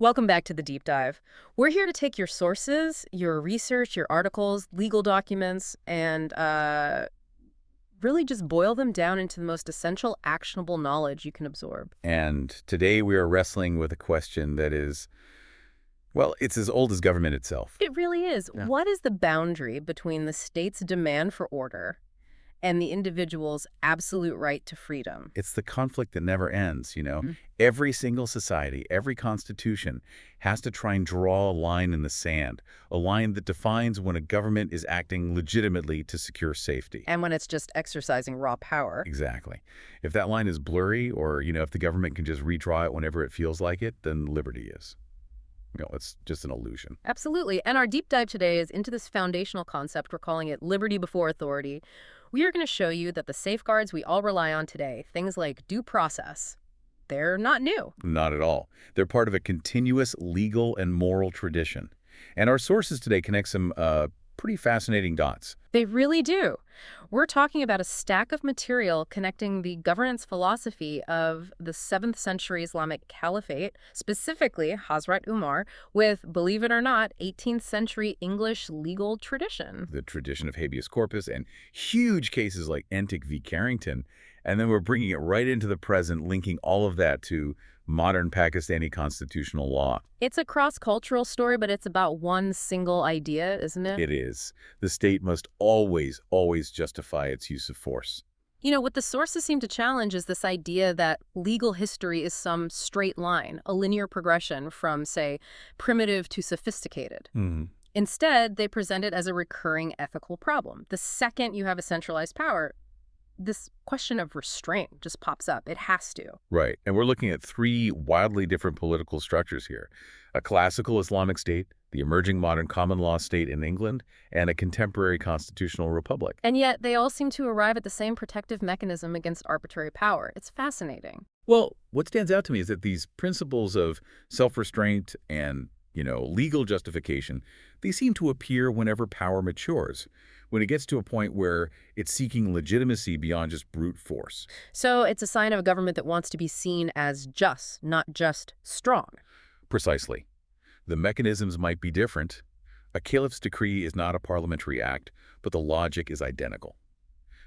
Welcome back to the deep dive. We're here to take your sources, your research, your articles, legal documents, and really just boil them down into the most essential, actionable knowledge you can absorb. And today we are wrestling with a question that is, well, it's as old as government itself. It really is. Yeah. What is the boundary between the state's demand for order and the individual's absolute right to freedom? It's the conflict that never ends. Mhm. Every single society, every constitution has to try and draw a line in the sand, a line that defines when a government is acting legitimately to secure safety. And when it's just exercising raw power. Exactly. If that line is blurry or if the government can just redraw it whenever it feels like it, then liberty is. It's just an illusion. Absolutely. And our deep dive today is into this foundational concept. We're calling it liberty before authority. We are going to show you that the safeguards we all rely on today, things like due process, they're not new. Not at all. They're part of a continuous legal and moral tradition. And our sources today connect some pretty fascinating dots. They really do. We're talking about a stack of material connecting the governance philosophy of the 7th century Islamic Caliphate, specifically Hazrat Umar, with, believe it or not, 18th century English legal tradition. The tradition of habeas corpus and huge cases like Entick v. Carrington. And then we're bringing it right into the present, linking all of that to modern Pakistani constitutional law. It's a cross-cultural story, but it's about one single idea, isn't it? It is. The state must always, always justify its use of force. What the sources seem to challenge is this idea that legal history is some straight line, a linear progression from, say, primitive to sophisticated. Instead, they present it as a recurring ethical problem. The second you have a centralized power, this question of restraint just pops up. It has to. Right. And we're looking at three wildly different political structures here. A classical Islamic state, the emerging modern common law state in England, and a contemporary constitutional republic. And yet, they all seem to arrive at the same protective mechanism against arbitrary power. It's fascinating. Well, what stands out to me is that these principles of self-restraint and, legal justification, they seem to appear whenever power matures, when it gets to a point where it's seeking legitimacy beyond just brute force. So it's a sign of a government that wants to be seen as just, not just strong. Precisely. The mechanisms might be different. A caliph's decree is not a parliamentary act, but the logic is identical.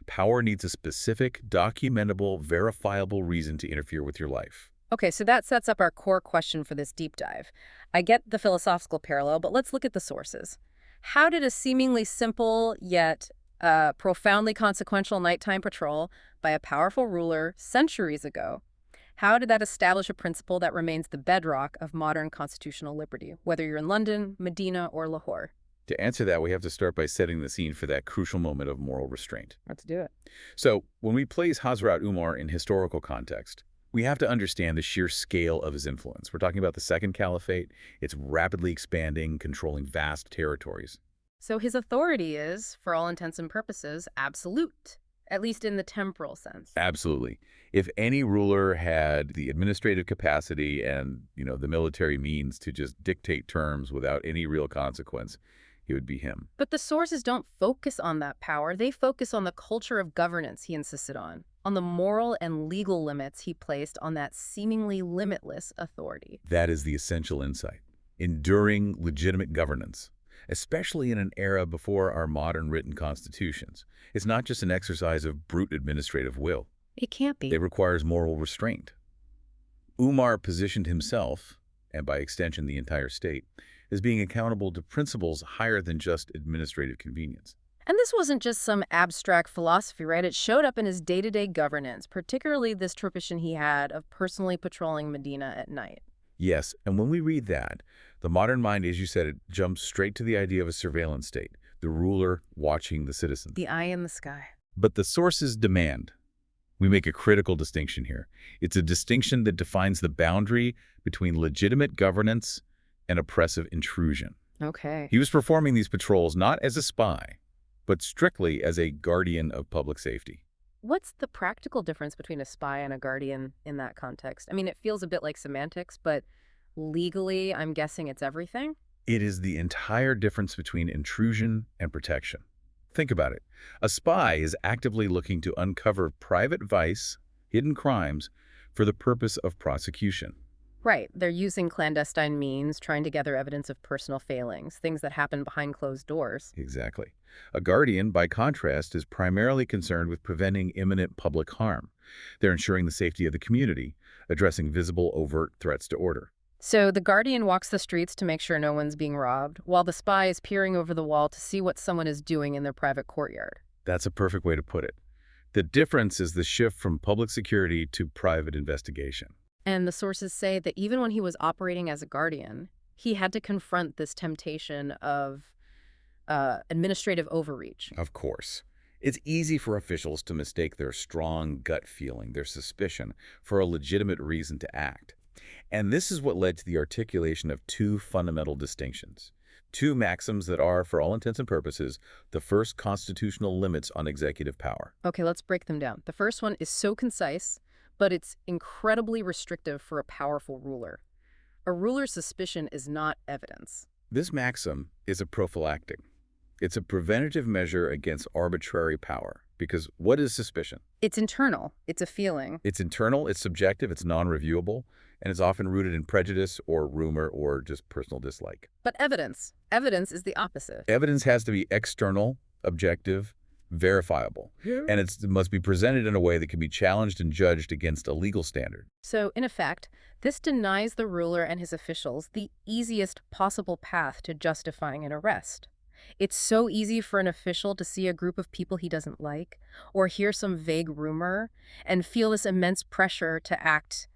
Power needs a specific, documentable, verifiable reason to interfere with your life. Okay, so that sets up our core question for this deep dive. I get the philosophical parallel, but let's look at the sources. How did a seemingly simple yet profoundly consequential nighttime patrol by a powerful ruler centuries ago, how did that establish a principle that remains the bedrock of modern constitutional liberty, whether you're in London, Medina, or Lahore? To answer that, we have to start by setting the scene for that crucial moment of moral restraint. Let's do it. So, when we place Hazrat Umar in historical context, we have to understand the sheer scale of his influence. We're talking about the Second Caliphate. It's rapidly expanding, controlling vast territories. So his authority is, for all intents and purposes, absolute, at least in the temporal sense. Absolutely. If any ruler had the administrative capacity and, the military means to just dictate terms without any real consequence, it would be him. But the sources don't focus on that power. They focus on the culture of governance he insisted on the moral and legal limits he placed on that seemingly limitless authority. That is the essential insight. Enduring, legitimate governance, especially in an era before our modern written constitutions. It's not just an exercise of brute administrative will. It can't be. It requires moral restraint. Umar positioned himself, and by extension the entire state, as being accountable to principles higher than just administrative convenience. And this wasn't just some abstract philosophy, right? It showed up in his day-to-day governance, particularly this tradition he had of personally patrolling Medina at night. Yes, and when we read that, the modern mind, as you said, it jumps straight to the idea of a surveillance state, the ruler watching the citizens. The eye in the sky. But the sources demand. We make a critical distinction here. It's a distinction that defines the boundary between legitimate governance and oppressive intrusion. Okay. He was performing these patrols not as a spy, but strictly as a guardian of public safety. What's the practical difference between a spy and a guardian in that context? I mean, it feels a bit like semantics, but legally, I'm guessing it's everything? It is the entire difference between intrusion and protection. Think about it. A spy is actively looking to uncover private vice, hidden crimes, for the purpose of prosecution. Right. They're using clandestine means, trying to gather evidence of personal failings, things that happen behind closed doors. Exactly. A guardian, by contrast, is primarily concerned with preventing imminent public harm. They're ensuring the safety of the community, addressing visible, overt threats to order. So the guardian walks the streets to make sure no one's being robbed, while the spy is peering over the wall to see what someone is doing in their private courtyard. That's a perfect way to put it. The difference is the shift from public security to private investigation. And the sources say that even when he was operating as a guardian, he had to confront this temptation of administrative overreach. Of course. It's easy for officials to mistake their strong gut feeling, their suspicion, for a legitimate reason to act. And this is what led to the articulation of two fundamental distinctions. Two maxims that are, for all intents and purposes, the first constitutional limits on executive power. Okay, let's break them down. The first one is so concise, but it's incredibly restrictive for a powerful ruler. A ruler's suspicion is not evidence. This maxim is a prophylactic. It's a preventative measure against arbitrary power. Because what is suspicion? It's internal. It's a feeling. It's internal, it's subjective, it's non-reviewable, and it's often rooted in prejudice or rumor or just personal dislike. But evidence. Evidence is the opposite. Evidence has to be external, objective, verifiable, and it must be presented in a way that can be challenged and judged against a legal standard. So, in effect, this denies the ruler and his officials the easiest possible path to justifying an arrest. It's so easy for an official to see a group of people he doesn't like or hear some vague rumor and feel this immense pressure to act,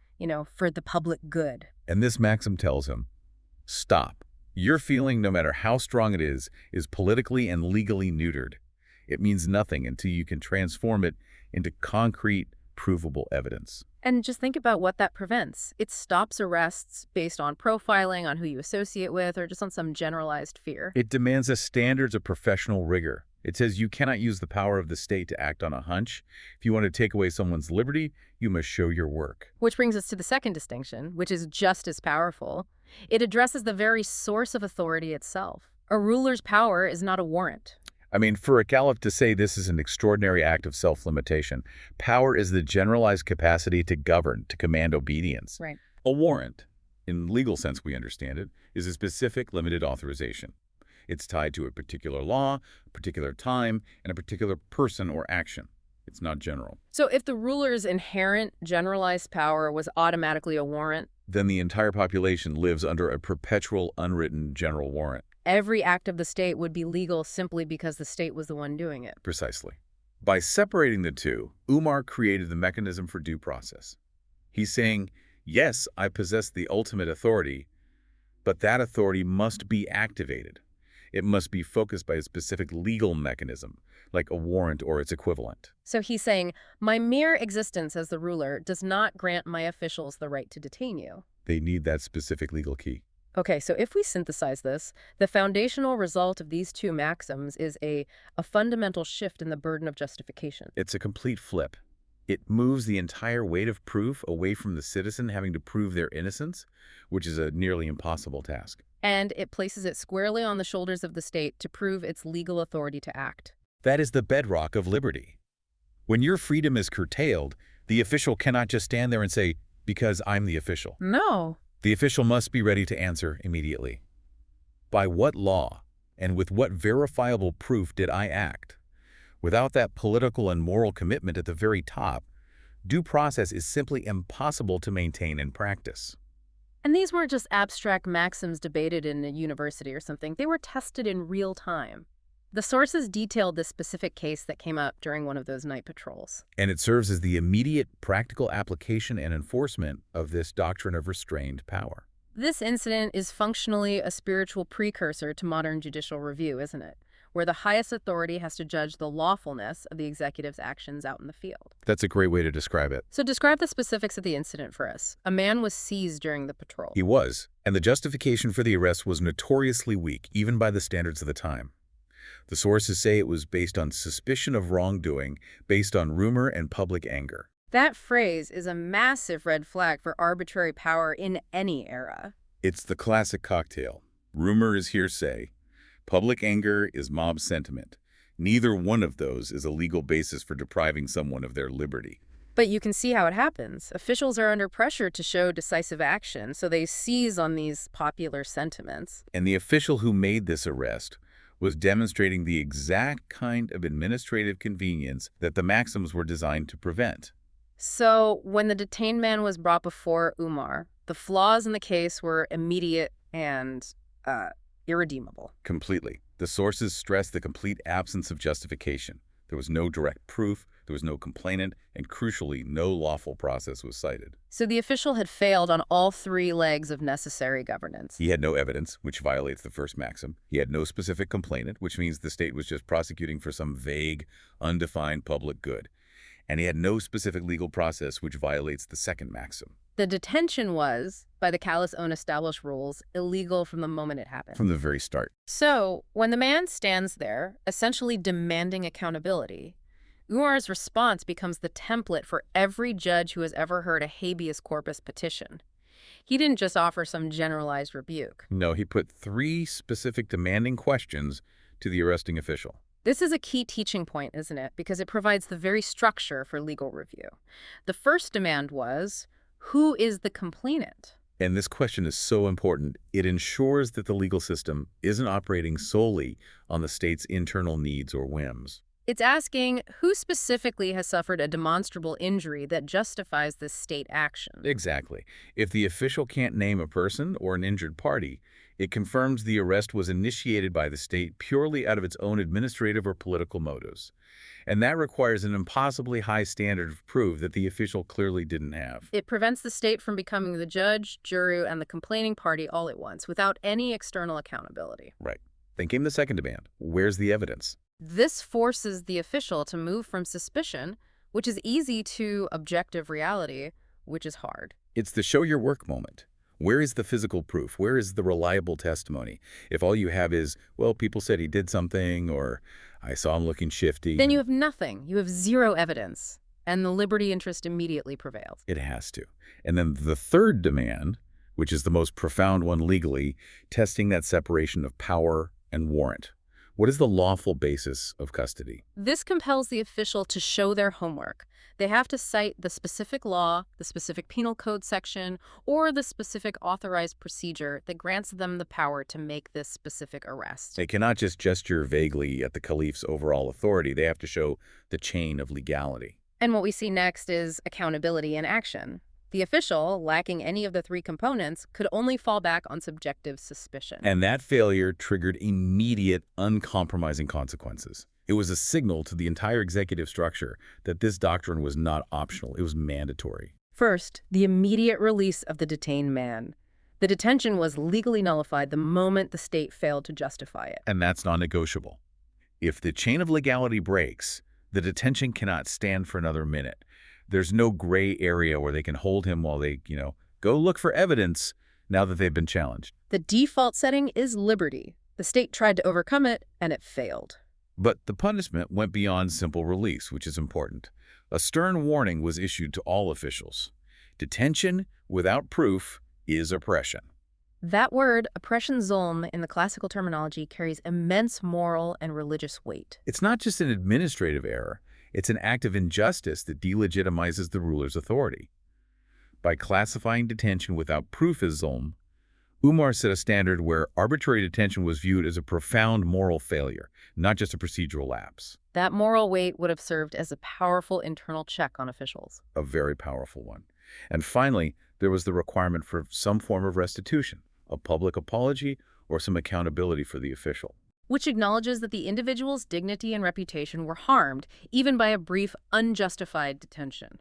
for the public good. And this maxim tells him, stop. Your feeling, no matter how strong it is politically and legally neutered. It means nothing until you can transform it into concrete, provable evidence. And just think about what that prevents. It stops arrests based on profiling, on who you associate with, or just on some generalized fear. It demands a standards of professional rigor. It says you cannot use the power of the state to act on a hunch. If you want to take away someone's liberty, you must show your work. Which brings us to the second distinction, which is just as powerful. It addresses the very source of authority itself. A ruler's power is not a warrant. I mean, for a caliph to say this is an extraordinary act of self-limitation, power is the generalized capacity to govern, to command obedience. Right. A warrant, in legal sense we understand it, is a specific limited authorization. It's tied to a particular law, a particular time, and a particular person or action. It's not general. So if the ruler's inherent generalized power was automatically a warrant, then the entire population lives under a perpetual unwritten general warrant. Every act of the state would be legal simply because the state was the one doing it. Precisely. By separating the two, Umar created the mechanism for due process. He's saying, yes, I possess the ultimate authority, but that authority must be activated. It must be focused by a specific legal mechanism, like a warrant or its equivalent. So he's saying, my mere existence as the ruler does not grant my officials the right to detain you. They need that specific legal key. Okay, so if we synthesize this, the foundational result of these two maxims is a fundamental shift in the burden of justification. It's a complete flip. It moves the entire weight of proof away from the citizen having to prove their innocence, which is a nearly impossible task. And it places it squarely on the shoulders of the state to prove its legal authority to act. That is the bedrock of liberty. When your freedom is curtailed, the official cannot just stand there and say, because I'm the official. No. The official must be ready to answer immediately. By what law and with what verifiable proof did I act? Without that political and moral commitment at the very top, due process is simply impossible to maintain in practice. And these weren't just abstract maxims debated in a university or something. They were tested in real time. The sources detailed this specific case that came up during one of those night patrols. And it serves as the immediate practical application and enforcement of this doctrine of restrained power. This incident is functionally a spiritual precursor to modern judicial review, isn't it? Where the highest authority has to judge the lawfulness of the executive's actions out in the field. That's a great way to describe it. So describe the specifics of the incident for us. A man was seized during the patrol. He was, and the justification for the arrest was notoriously weak, even by the standards of the time. The sources say it was based on suspicion of wrongdoing, based on rumor and public anger. That phrase is a massive red flag for arbitrary power in any era. It's the classic cocktail. Rumor is hearsay. Public anger is mob sentiment. Neither one of those is a legal basis for depriving someone of their liberty. But you can see how it happens. Officials are under pressure to show decisive action, so they seize on these popular sentiments. And the official who made this arrest was demonstrating the exact kind of administrative convenience that the maxims were designed to prevent. So when the detained man was brought before Umar, the flaws in the case were immediate and irredeemable. Completely. The sources stressed the complete absence of justification. There was no direct proof, there was no complainant, and crucially, no lawful process was cited. So the official had failed on all three legs of necessary governance. He had no evidence, which violates the first maxim. He had no specific complainant, which means the state was just prosecuting for some vague, undefined public good. And he had no specific legal process, which violates the second maxim. The detention was, by the caliph's own established rules, illegal from the moment it happened. From the very start. So, when the man stands there, essentially demanding accountability, Umar's response becomes the template for every judge who has ever heard a habeas corpus petition. He didn't just offer some generalized rebuke. No, he put 3 specific demanding questions to the arresting official. This is a key teaching point, isn't it? Because it provides the very structure for legal review. The first demand was, who is the complainant? And this question is so important. It ensures that the legal system isn't operating solely on the state's internal needs or whims. It's asking who specifically has suffered a demonstrable injury that justifies this state action. Exactly. If the official can't name a person or an injured party, it confirms the arrest was initiated by the state purely out of its own administrative or political motives. And that requires an impossibly high standard of proof that the official clearly didn't have. It prevents the state from becoming the judge, jury, and the complaining party all at once, without any external accountability. Right. Then came the second demand. Where's the evidence? This forces the official to move from suspicion, which is easy, to objective reality, which is hard. It's the show your work moment. Where is the physical proof? Where is the reliable testimony? If all you have is, well, people said he did something, or I saw him looking shifty. Then you have nothing. You have zero evidence. And the liberty interest immediately prevails. It has to. And then the third demand, which is the most profound one legally, testing that separation of power and warrant. What is the lawful basis of custody? This compels the official to show their homework. They have to cite the specific law, the specific penal code section, or the specific authorized procedure that grants them the power to make this specific arrest. They cannot just gesture vaguely at the caliph's overall authority. They have to show the chain of legality. And what we see next is accountability in action. The official, lacking any of the 3 components, could only fall back on subjective suspicion. And that failure triggered immediate, uncompromising consequences. It was a signal to the entire executive structure that this doctrine was not optional, it was mandatory. First, the immediate release of the detained man. The detention was legally nullified the moment the state failed to justify it. And that's non-negotiable. If the chain of legality breaks, the detention cannot stand for another minute. There's no gray area where they can hold him while they, go look for evidence now that they've been challenged. The default setting is liberty. The state tried to overcome it, and it failed. But the punishment went beyond simple release, which is important. A stern warning was issued to all officials. Detention without proof is oppression. That word, oppression zulm, in the classical terminology, carries immense moral and religious weight. It's not just an administrative error. It's an act of injustice that delegitimizes the ruler's authority. By classifying detention without proof as zulm, Umar set a standard where arbitrary detention was viewed as a profound moral failure, not just a procedural lapse. That moral weight would have served as a powerful internal check on officials. A very powerful one. And finally, there was the requirement for some form of restitution, a public apology, or some accountability for the official. Which acknowledges that the individual's dignity and reputation were harmed, even by a brief, unjustified detention.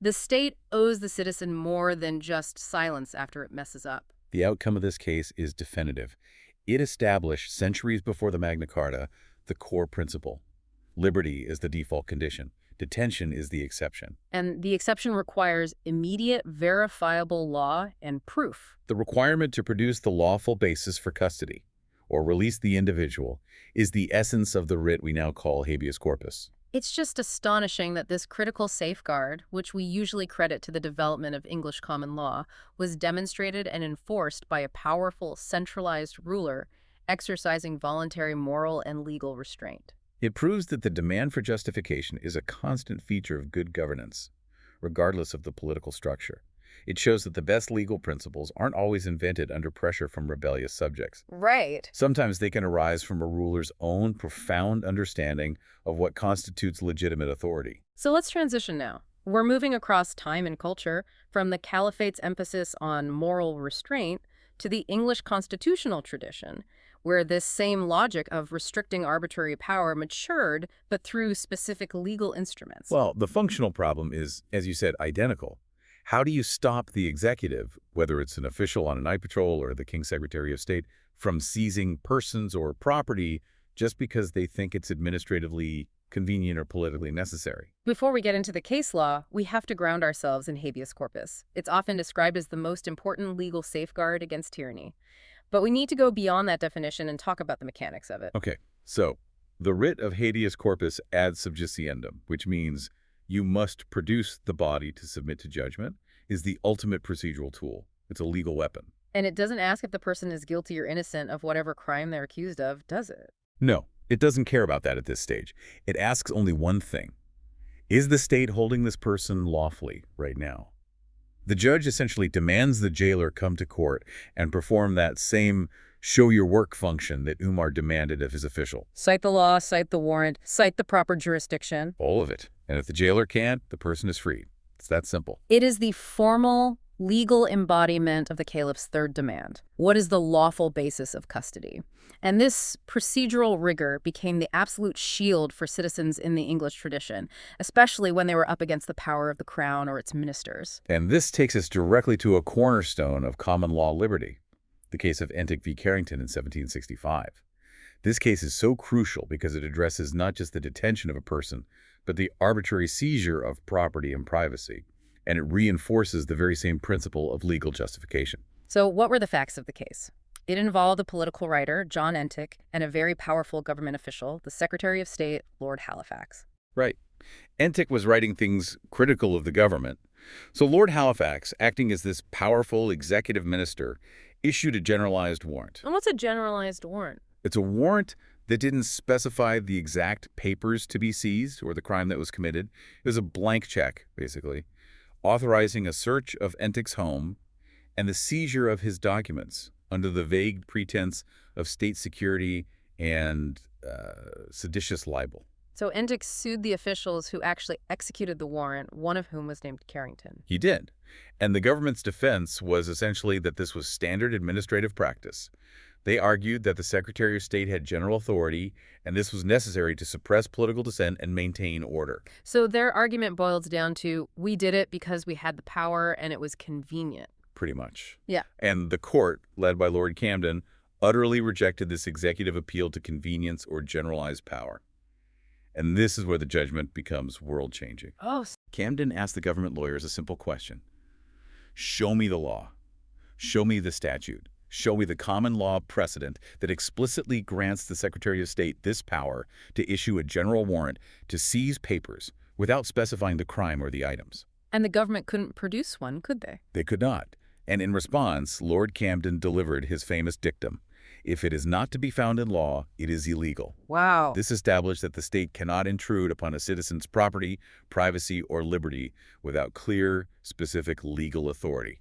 The state owes the citizen more than just silence after it messes up. The outcome of this case is definitive. It established, centuries before the Magna Carta, the core principle. Liberty is the default condition. Detention is the exception. And the exception requires immediate, verifiable law and proof. The requirement to produce the lawful basis for custody, or release the individual, is the essence of the writ we now call habeas corpus. It's just astonishing that this critical safeguard, which we usually credit to the development of English common law, was demonstrated and enforced by a powerful, centralized ruler exercising voluntary moral and legal restraint. It proves that the demand for justification is a constant feature of good governance. regardless of the political structure. It shows that the best legal principles aren't always invented under pressure from rebellious subjects. Right. Sometimes they can arise from a ruler's own profound understanding of what constitutes legitimate authority. So let's transition now. We're moving across time and culture from the Caliphate's emphasis on moral restraint to the English constitutional tradition, where this same logic of restricting arbitrary power matured, but through specific legal instruments. Well, the functional problem is, as you said, identical. How do you stop the executive, whether it's an official on a night patrol or the King's Secretary of State, from seizing persons or property just because they think it's administratively convenient or politically necessary? Before we get into the case law, we have to ground ourselves in habeas corpus. It's often described as the most important legal safeguard against tyranny. But we need to go beyond that definition and talk about the mechanics of it. Okay, so the writ of habeas corpus ad subjudiendum, which means you must produce the body to submit to judgment, is the ultimate procedural tool. It's a legal weapon. And it doesn't ask if the person is guilty or innocent of whatever crime they're accused of, does it? No, it doesn't care about that at this stage. It asks only one thing. Is the state holding this person lawfully right now? The judge essentially demands the jailer come to court and perform that same show-your-work function that Umar demanded of his official. Cite the law, cite the warrant, cite the proper jurisdiction. All of it. And if the jailer can't, the person is freed. It's that simple. It is the formal legal embodiment of the caliph's third demand. What is the lawful basis of custody? And this procedural rigor became the absolute shield for citizens in the English tradition, especially when they were up against the power of the crown or its ministers. And this takes us directly to a cornerstone of common law liberty, the case of Entick v. Carrington in 1765. This case is so crucial because it addresses not just the detention of a person, but the arbitrary seizure of property and privacy, and it reinforces the very same principle of legal justification. So what were the facts of the case? It involved a political writer, John Entick, and a very powerful government official, the Secretary of State, Lord Halifax. Right. Entick was writing things critical of the government. So Lord Halifax, acting as this powerful executive minister, issued a generalized warrant. And what's a generalized warrant? It's a warrant that didn't specify the exact papers to be seized or the crime that was committed. It was a blank check, basically, authorizing a search of Entick's home and the seizure of his documents under the vague pretense of state security and seditious libel. So Entick sued the officials who actually executed the warrant, one of whom was named Carrington. He did. And the government's defense was essentially that this was standard administrative practice. They argued that the Secretary of State had general authority, and this was necessary to suppress political dissent and maintain order. So their argument boils down to, we did it because we had the power and it was convenient. Pretty much. Yeah. And the court, led by Lord Camden, utterly rejected this executive appeal to convenience or generalized power. And this is where the judgment becomes world-changing. Oh. Camden asked the government lawyers a simple question. Show me the law. Show me the statute. Show me the common law precedent that explicitly grants the Secretary of State this power to issue a general warrant to seize papers without specifying the crime or the items. And the government couldn't produce one, could they? They could not. And in response, Lord Camden delivered his famous dictum. If it is not to be found in law, it is illegal. Wow. This established that the state cannot intrude upon a citizen's property, privacy, or liberty without clear, specific legal authority.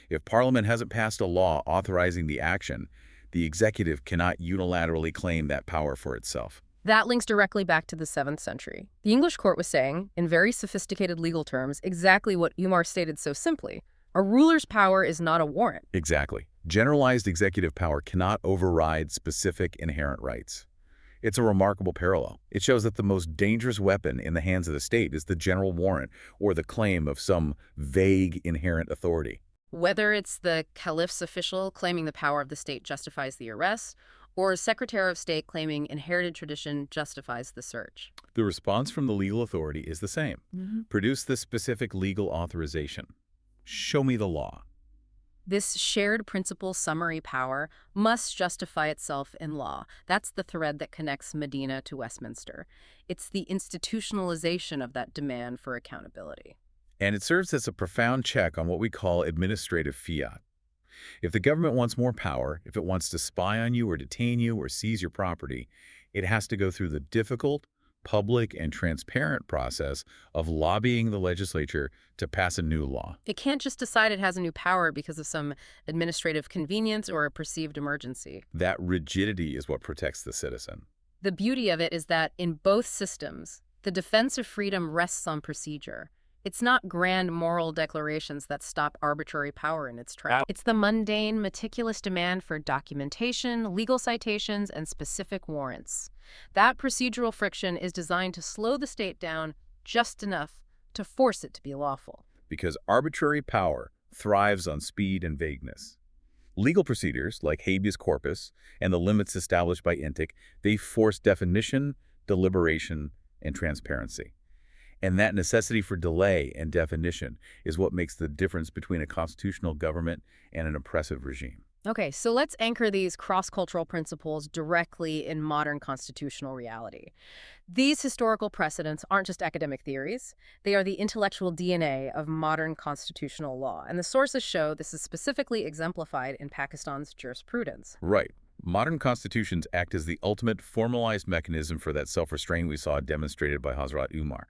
If Parliament hasn't passed a law authorizing the action, the executive cannot unilaterally claim that power for itself. That links directly back to the 7th century. The English court was saying, in very sophisticated legal terms, exactly what Umar stated so simply. A ruler's power is not a warrant. Exactly. Generalized executive power cannot override specific inherent rights. It's a remarkable parallel. It shows that the most dangerous weapon in the hands of the state is the general warrant or the claim of some vague inherent authority. Whether it's the caliph's official claiming the power of the state justifies the arrest, or a Secretary of State claiming inherited tradition justifies the search. The response from the legal authority is the same. Produce the specific legal authorization. Show me the law. This shared principle summary power must justify itself in law. That's the thread that connects Medina to Westminster. It's the institutionalization of that demand for accountability. And it serves as a profound check on what we call administrative fiat. If the government wants more power, if it wants to spy on you or detain you or seize your property, it has to go through the difficult public and transparent process of lobbying the legislature to pass a new law. It can't just decide it has a new power because of some administrative convenience or a perceived emergency. That rigidity is what protects the citizen. The beauty of it is that in both systems, the defense of freedom rests on procedure. It's not grand moral declarations that stop arbitrary power in its tracks. It's the mundane, meticulous demand for documentation, legal citations, and specific warrants. That procedural friction is designed to slow the state down just enough to force it to be lawful. Because arbitrary power thrives on speed and vagueness. Legal procedures, like habeas corpus and the limits established by INTIC, they force definition, deliberation, and transparency. And that necessity for delay and definition is what makes the difference between a constitutional government and an oppressive regime. Okay, so let's anchor these cross-cultural principles directly in modern constitutional reality. These historical precedents aren't just academic theories. They are the intellectual DNA of modern constitutional law, and the sources show this is specifically exemplified in Pakistan's jurisprudence. Right. Modern constitutions act as the ultimate formalized mechanism for that self-restraint we saw demonstrated by Hazrat Umar.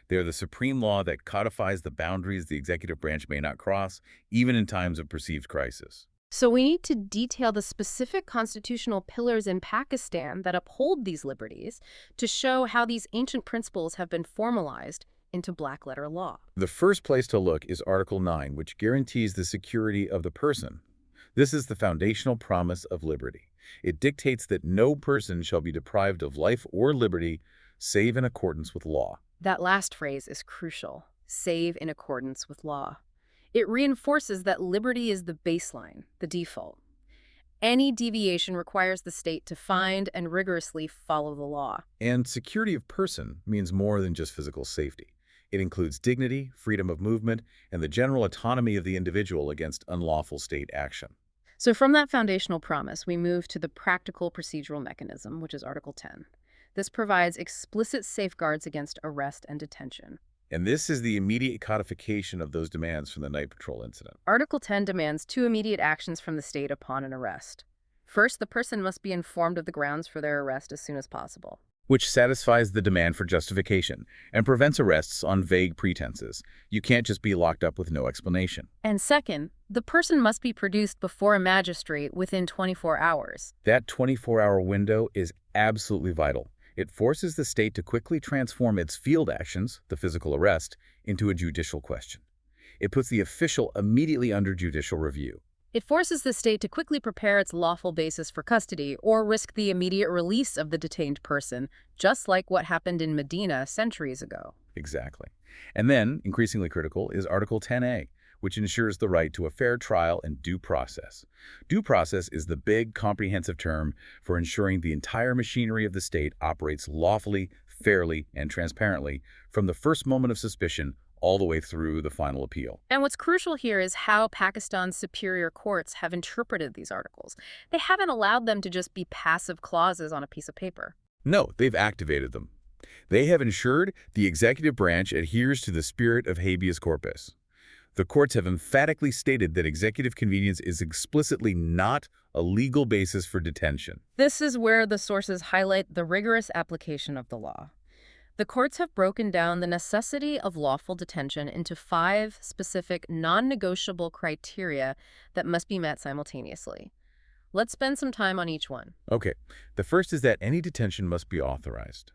They are the supreme law that codifies the boundaries the executive branch may not cross, even in times of perceived crisis. So we need to detail the specific constitutional pillars in Pakistan that uphold these liberties to show how these ancient principles have been formalized into black-letter law. The first place to look is Article 9, which guarantees the security of the person. This is the foundational promise of liberty. It dictates that no person shall be deprived of life or liberty save in accordance with law. That last phrase is crucial, save in accordance with law. It reinforces that liberty is the baseline, the default. Any deviation requires the state to find and rigorously follow the law. And security of person means more than just physical safety. It includes dignity, freedom of movement, and the general autonomy of the individual against unlawful state action. So from that foundational promise, we move to the practical procedural mechanism, which is Article 10. This provides explicit safeguards against arrest and detention. And this is the immediate codification of those demands from the night patrol incident. Article 10 demands two immediate actions from the state upon an arrest. First, the person must be informed of the grounds for their arrest as soon as possible, Which satisfies the demand for justification and prevents arrests on vague pretenses. You can't just be locked up with no explanation. And second, the person must be produced before a magistrate within 24 hours. That 24-hour window is absolutely vital. It forces the state to quickly transform its field actions, the physical arrest, into a judicial question. It puts the official immediately under judicial review. It forces the state to quickly prepare its lawful basis for custody or risk the immediate release of the detained person, just like what happened in Medina centuries ago. Exactly. And then, increasingly critical, is Article 10A, which ensures the right to a fair trial and due process. Due process is the big, comprehensive term for ensuring the entire machinery of the state operates lawfully, fairly, and transparently from the first moment of suspicion all the way through the final appeal. And what's crucial here is how Pakistan's superior courts have interpreted these articles. They haven't allowed them to just be passive clauses on a piece of paper. No, they've activated them. They have ensured the executive branch adheres to the spirit of habeas corpus. The courts have emphatically stated that executive convenience is explicitly not a legal basis for detention. This is where the sources highlight the rigorous application of the law. The courts have broken down the necessity of lawful detention into 5 specific non-negotiable criteria that must be met simultaneously. Let's spend some time on each one. Okay, the first is that any detention must be authorized.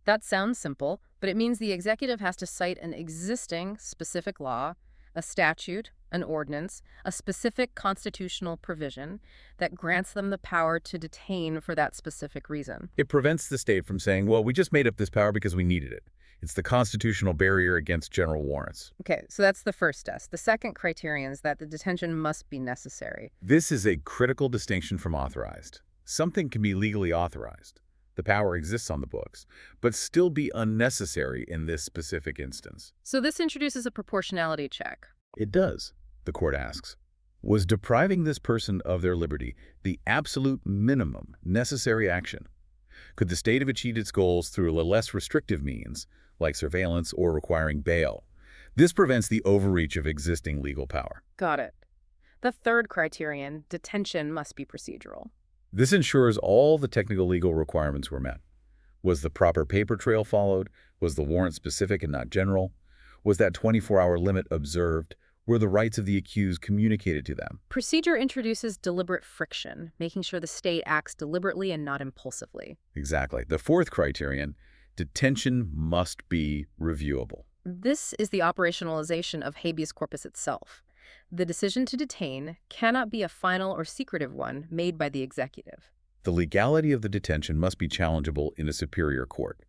That sounds simple, but it means the executive has to cite an existing specific law, a statute, an ordinance, a specific constitutional provision that grants them the power to detain for that specific reason. It prevents the state from saying, well, we just made up this power because we needed it. It's the constitutional barrier against general warrants. Okay, so that's the first test. The second criterion is that the detention must be necessary. This is a critical distinction from authorized. Something can be legally authorized. The power exists on the books, but still be unnecessary in this specific instance. So this introduces a proportionality check. It does, the court asks. Was depriving this person of their liberty the absolute minimum necessary action? Could the state have achieved its goals through a less restrictive means, like surveillance or requiring bail? This prevents the overreach of existing legal power. Got it. The third criterion, detention must be procedural. This ensures all the technical legal requirements were met. Was the proper paper trail followed? Was the warrant specific and not general? Was that 24-hour limit observed? Were the rights of the accused communicated to them? Procedure introduces deliberate friction, making sure the state acts deliberately and not impulsively. Exactly. The fourth criterion, detention must be reviewable. This is the operationalization of habeas corpus itself. The decision to detain cannot be a final or secretive one made by the executive. The legality of the detention must be challengeable in a superior court.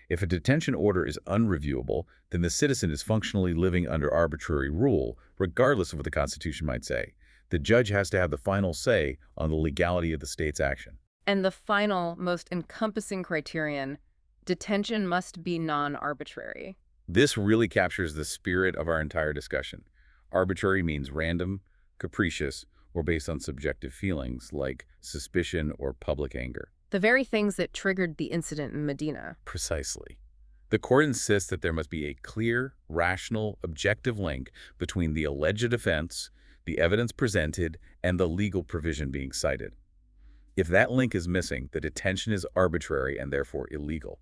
If a detention order is unreviewable, then the citizen is functionally living under arbitrary rule, regardless of what the Constitution might say. The judge has to have the final say on the legality of the state's action. And the final, most encompassing criterion, detention must be non-arbitrary. This really captures the spirit of our entire discussion. Arbitrary means random, capricious, or based on subjective feelings like suspicion or public anger. The very things that triggered the incident in Medina. Precisely. The court insists that there must be a clear, rational, objective link between the alleged offense, the evidence presented, and the legal provision being cited. If that link is missing, the detention is arbitrary and therefore illegal.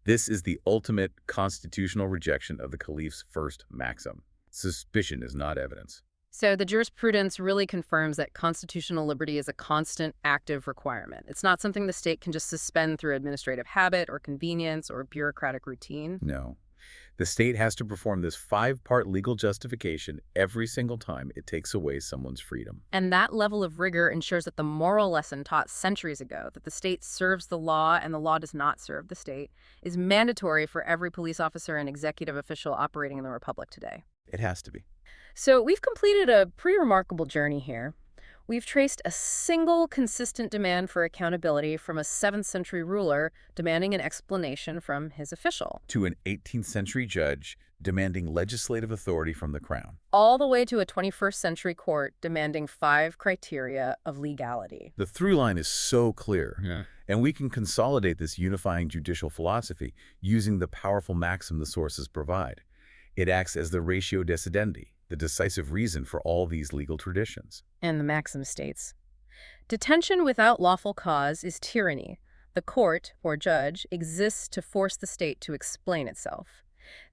This is the ultimate constitutional rejection of the Caliph's first maxim. Suspicion is not evidence. So the jurisprudence really confirms that constitutional liberty is a constant, active requirement. It's not something the state can just suspend through administrative habit or convenience or bureaucratic routine. No. The state has to perform this 5-part legal justification every single time it takes away someone's freedom. And that level of rigor ensures that the moral lesson taught centuries ago, that the state serves the law and the law does not serve the state, is mandatory for every police officer and executive official operating in the Republic today. It has to be. So we've completed a pretty remarkable journey here. We've traced a single consistent demand for accountability from a 7th century ruler demanding an explanation from his official, To an 18th century judge demanding legislative authority from the crown. all the way to a 21st century court demanding 5 criteria of legality. The through line is so clear, and we can consolidate this unifying judicial philosophy using the powerful maxim the sources provide. It acts as the ratio decidendi, the decisive reason for all these legal traditions. And the maxim states, detention without lawful cause is tyranny. The court, or judge, exists to force the state to explain itself.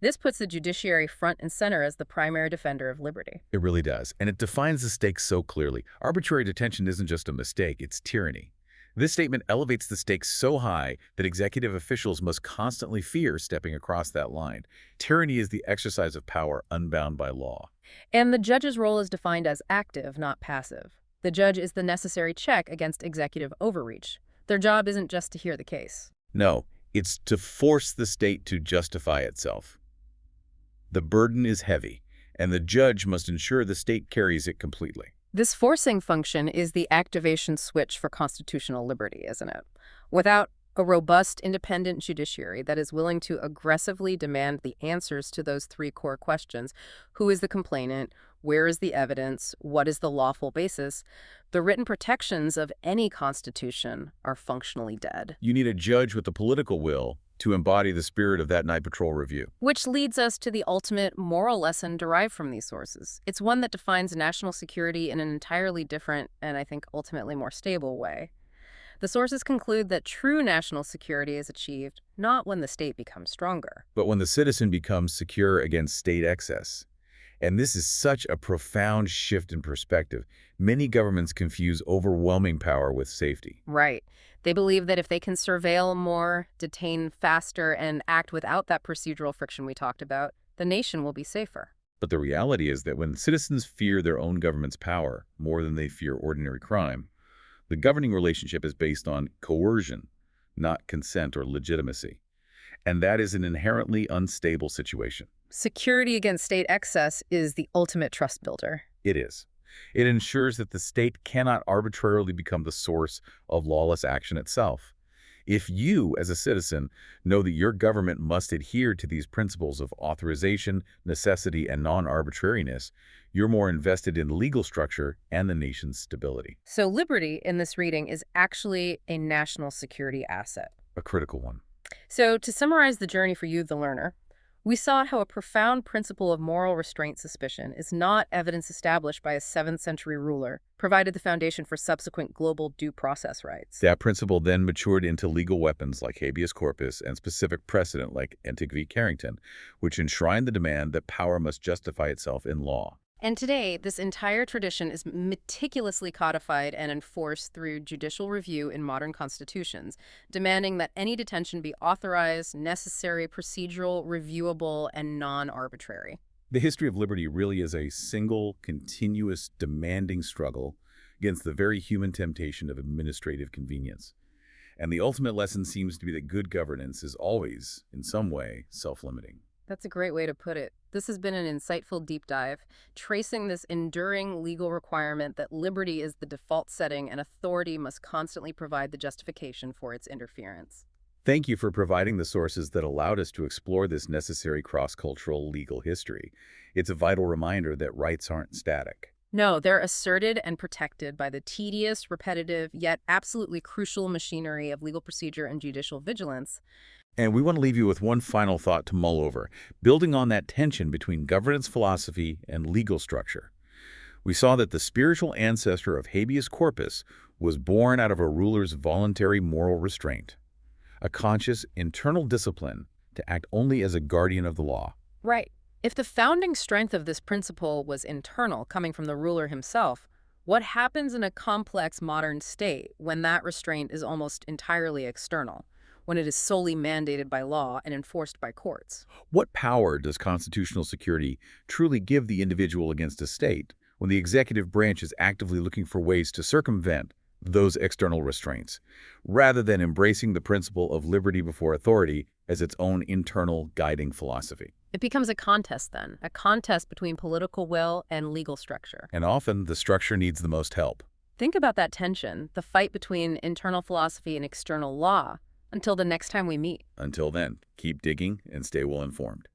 This puts the judiciary front and center as the primary defender of liberty. It really does, and it defines the stakes so clearly. Arbitrary detention isn't just a mistake, it's tyranny. This statement elevates the stakes so high that executive officials must constantly fear stepping across that line. Tyranny is the exercise of power unbound by law. And the judge's role is defined as active, not passive. The judge is the necessary check against executive overreach. Their job isn't just to hear the case. No, it's to force the state to justify itself. The burden is heavy, and the judge must ensure the state carries it completely. This forcing function is the activation switch for constitutional liberty, isn't it? Without a robust, independent judiciary that is willing to aggressively demand the answers to those 3 core questions, who is the complainant, where is the evidence, what is the lawful basis, the written protections of any constitution are functionally dead. You need a judge with the political will to embody the spirit of that night patrol review. Which leads us to the ultimate moral lesson derived from these sources. It's one that defines national security in an entirely different and, I think, ultimately more stable way. The sources conclude that true national security is achieved not when the state becomes stronger, but when the citizen becomes secure against state excess. And this is such a profound shift in perspective. Many governments confuse overwhelming power with safety. Right. They believe that if they can surveil more, detain faster, and act without that procedural friction we talked about, the nation will be safer. But the reality is that when citizens fear their own government's power more than they fear ordinary crime, the governing relationship is based on coercion, not consent or legitimacy. And that is an inherently unstable situation. Security against state excess is the ultimate trust builder. It is. It ensures that the state cannot arbitrarily become the source of lawless action itself. If you, as a citizen, know that your government must adhere to these principles of authorization, necessity, and non-arbitrariness, you're more invested in legal structure and the nation's stability. So liberty in this reading is actually a national security asset. A critical one. So to summarize the journey for you, the learner, We saw how a profound principle of moral restraint suspicion is not evidence established by a 7th century ruler, provided the foundation for subsequent global due process rights. That principle then matured into legal weapons like habeas corpus and specific precedent like Entick v. Carrington, which enshrined the demand that power must justify itself in law. And today, this entire tradition is meticulously codified and enforced through judicial review in modern constitutions, demanding that any detention be authorized, necessary, procedural, reviewable, and non-arbitrary. The history of liberty really is a single, continuous, demanding struggle against the very human temptation of administrative convenience. And the ultimate lesson seems to be that good governance is always, in some way, self-limiting. That's a great way to put it. This has been an insightful deep dive, tracing this enduring legal requirement that liberty is the default setting and authority must constantly provide the justification for its interference. Thank you for providing the sources that allowed us to explore this necessary cross-cultural legal history. It's a vital reminder that rights aren't static. No, they're asserted and protected by the tedious, repetitive, yet absolutely crucial machinery of legal procedure and judicial vigilance. And we want to leave you with one final thought to mull over, building on that tension between governance philosophy and legal structure. We saw that the spiritual ancestor of habeas corpus was born out of a ruler's voluntary moral restraint, a conscious internal discipline to act only as a guardian of the law. Right. If the founding strength of this principle was internal, coming from the ruler himself, what happens in a complex modern state when that restraint is almost entirely external, when it is solely mandated by law and enforced by courts? What power does constitutional security truly give the individual against a state when the executive branch is actively looking for ways to circumvent those external restraints, rather than embracing the principle of liberty before authority as its own internal guiding philosophy? It becomes a contest then, a contest between political will and legal structure. And often, the structure needs the most help. Think about that tension, the fight between internal philosophy and external law, until the next time we meet. Until then, keep digging and stay well informed.